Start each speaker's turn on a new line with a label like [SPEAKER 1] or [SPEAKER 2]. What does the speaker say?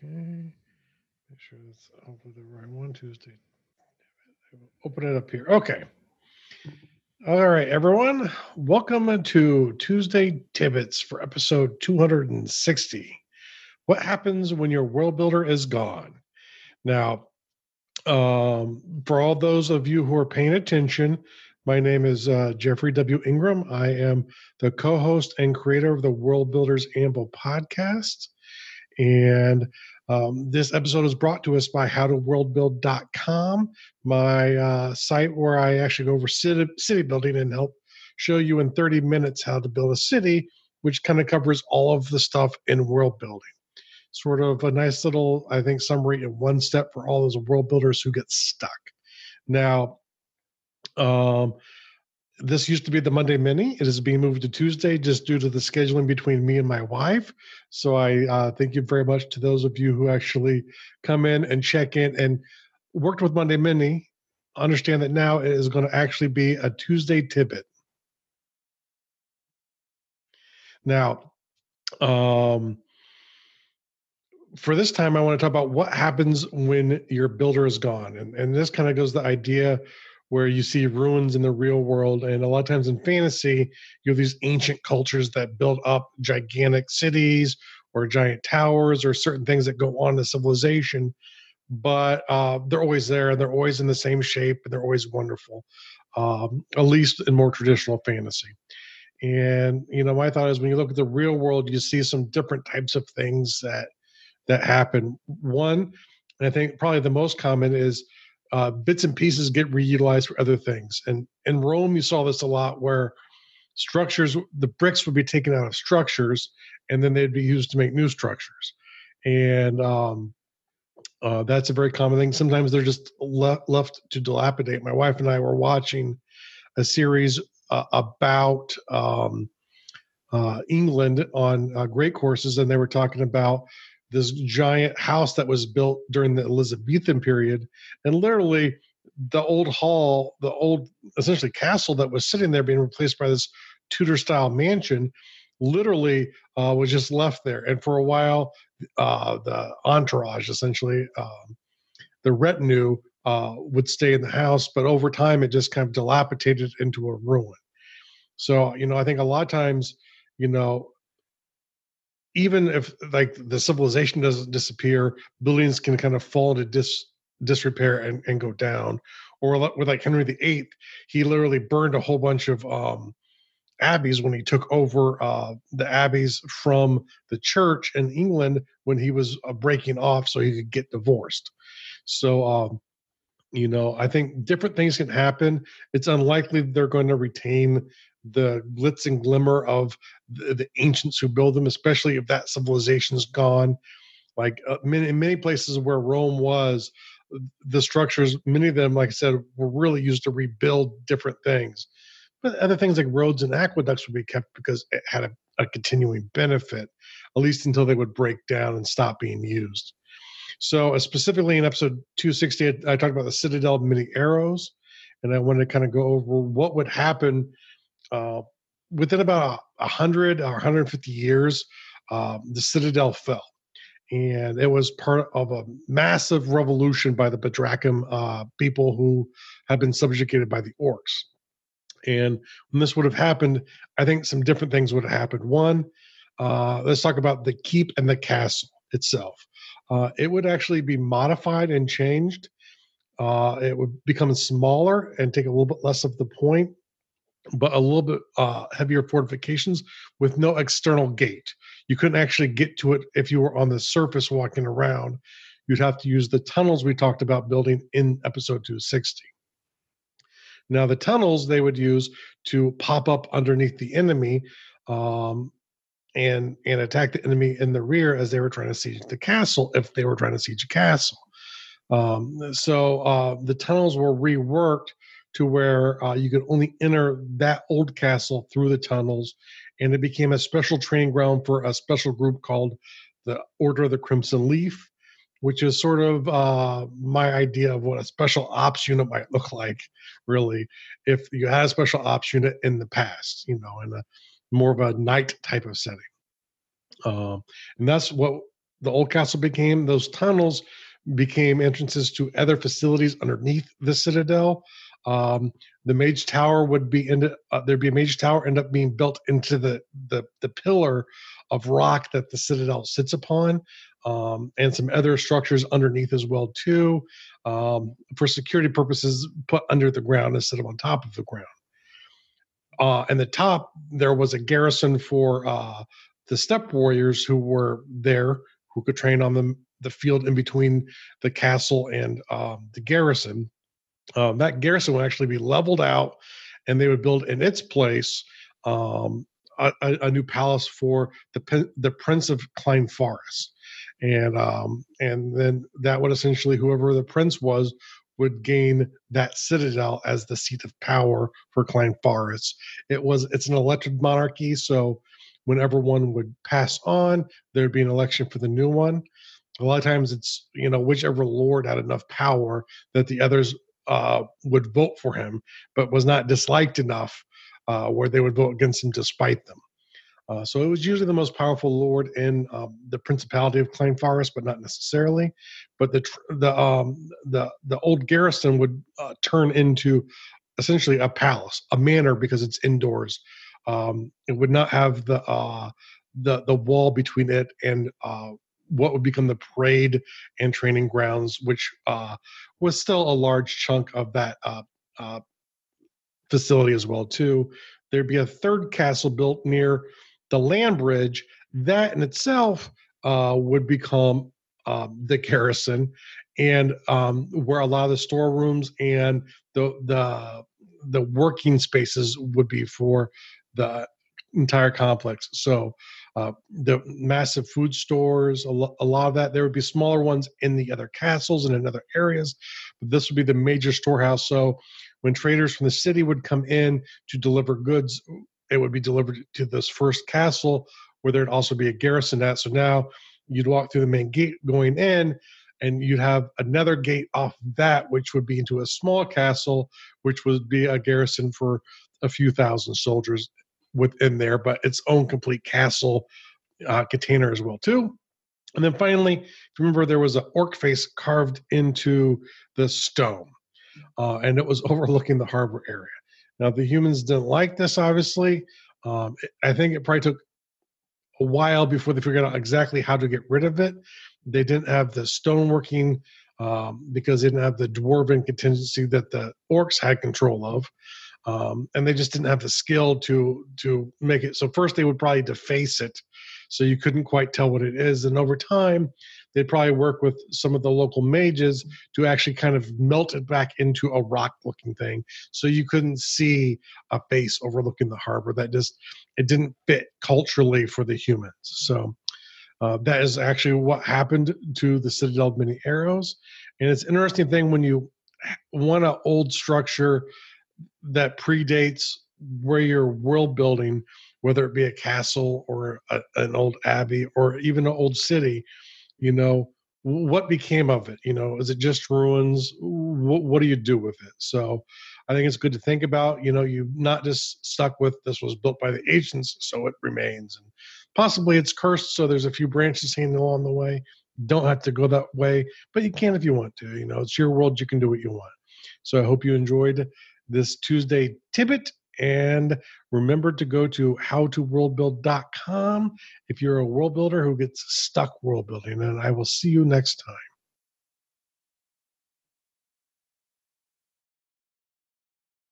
[SPEAKER 1] Okay. Make sure that's over the right one. Tuesday. Open it up here. Okay. All right, everyone. Welcome to Tuesday Tidbits for episode 260. What happens when your world builder is gone? Now, for all those of you who are paying attention, my name is Jeffrey W. Ingram. I am the co host and creator of the World Builders Anvil podcast. And this episode is brought to us by howtoworldbuild.com, my site where I actually go over city building and help show you in 30 minutes how to build a city, which kind of covers all of the stuff in world building. Sort of a nice little, I think, summary in one step for all those world builders who get stuck. Now, um, this used to be the Monday Mini. It is being moved to Tuesday just due to the scheduling between me and my wife. So I thank you very much to those of you who actually come in and check in and worked with Monday Mini. Understand that now it is going to actually be a Tuesday Tidbit. Now, for this time, I want to talk about what happens when your builder is gone. And this kind of goes to the idea where you see ruins in the real world. And a lot of times in fantasy, you have these ancient cultures that build up gigantic cities or giant towers or certain things that go on in civilization. But they're always there and they're always in the same shape and they're always wonderful, at least in more traditional fantasy. And, my thought is when you look at the real world, you see some different types of things that happen. One, and I think probably the most common is bits and pieces get reutilized for other things. And in Rome, you saw this a lot where the bricks would be taken out of structures and then they'd be used to make new structures. And that's a very common thing. Sometimes they're just left to dilapidate. My wife and I were watching a series about England on great courses, and they were talking about this giant house that was built during the Elizabethan period. And literally, the old hall, the old essentially castle that was sitting there being replaced by this Tudor style mansion, literally was just left there. And for a while, the entourage, essentially, the retinue, would stay in the house. But over time, it just kind of dilapidated into a ruin. So, I think a lot of times, even if like the civilization doesn't disappear, buildings can kind of fall into disrepair and go down. Or with like Henry VIII, he literally burned a whole bunch of abbeys when he took over the abbeys from the church in England when he was breaking off so he could get divorced. So, I think different things can happen. It's unlikely they're going to retain the glitz and glimmer of the ancients who build them, especially if that civilization's gone. Like in many places where Rome was, the structures, many of them, like I said, were really used to rebuild different things. But other things like roads and aqueducts would be kept because it had a continuing benefit, at least until they would break down and stop being used. So specifically in episode 260, I talked about the Citadel mini arrows, and I wanted to kind of go over what would happen within about 100 or 150 years. The Citadel fell, and it was part of a massive revolution by the Badrachim people who had been subjugated by the orcs. And when this would have happened, I think some different things would have happened. One, let's talk about the keep and the castle itself. It would actually be modified and changed. It would become smaller and take a little bit less of the point, but a little bit heavier fortifications with no external gate. You couldn't actually get to it if you were on the surface walking around. You'd have to use the tunnels we talked about building in episode 260. Now, the tunnels they would use to pop up underneath the enemy and attack the enemy in the rear as they were trying to siege the castle, if they were trying to siege a castle. So the tunnels were reworked to where you could only enter that old castle through the tunnels, and it became a special training ground for a special group called the Order of the Crimson Leaf, which is sort of my idea of what a special ops unit might look like, really, if you had a special ops unit in the past, in a more of a night type of setting. And that's what the old castle became, those tunnels became entrances to other facilities underneath the citadel. The Mage Tower would be there'd be a Mage Tower end up being built into the pillar of rock that the citadel sits upon, and some other structures underneath as well too, for security purposes, put under the ground instead of on top of the ground. And the top, there was a garrison for the steppe warriors who were there, who could train on the field in between the castle and the garrison. That garrison would actually be leveled out, and they would build in its place a new palace for the Prince of Klein Forest, and then that would essentially, whoever the prince was, would gain that citadel as the seat of power for Klein Forest. It's an elected monarchy, so whenever one would pass on, there'd be an election for the new one. A lot of times it's, whichever lord had enough power that the others would vote for him, but was not disliked enough where they would vote against him despite them. So it was usually the most powerful lord in the Principality of Klein Forest, but not necessarily. But the old garrison would turn into essentially a palace, a manor, because it's indoors. It would not have the wall between it and what would become the parade and training grounds, which was still a large chunk of that facility as well too. There'd be a third castle built near the land bridge that in itself would become the garrison, and where a lot of the storerooms and the working spaces would be for the entire complex. So the massive food stores, a lot of that, there would be smaller ones in the other castles and in other areas, but this would be the major storehouse. So when traders from the city would come in to deliver goods, it would be delivered to this first castle where there'd also be a garrison at. So now you'd walk through the main gate going in, and you'd have another gate off that, which would be into a small castle, which would be a garrison for a few thousand soldiers within there, but its own complete castle container as well too. And then finally, if you remember, there was an orc face carved into the stone, and it was overlooking the harbor area. Now, the humans didn't like this, obviously. I think it probably took a while before they figured out exactly how to get rid of it. They didn't have the stoneworking because they didn't have the dwarven contingency that the orcs had control of. And they just didn't have the skill to make it. So first they would probably deface it, so you couldn't quite tell what it is. And over time, they'd probably work with some of the local mages to actually kind of melt it back into a rock-looking thing, so you couldn't see a face overlooking the harbor. It didn't fit culturally for the humans. So that is actually what happened to the Citadel of Many Arrows. And it's an interesting thing when you want an old structure that predates where you're world building, whether it be a castle or an old abbey or even an old city, what became of it? Is it just ruins? What do you do with it? So I think it's good to think about, you're not just stuck with this was built by the ancients, so it remains. And possibly it's cursed, so there's a few branches hanging along the way. Don't have to go that way, but you can if you want to. It's your world. You can do what you want. So I hope you enjoyed this Tuesday tidbit, and remember to go to howtoworldbuild.com if you're a world builder who gets stuck world building, and I will see you next time.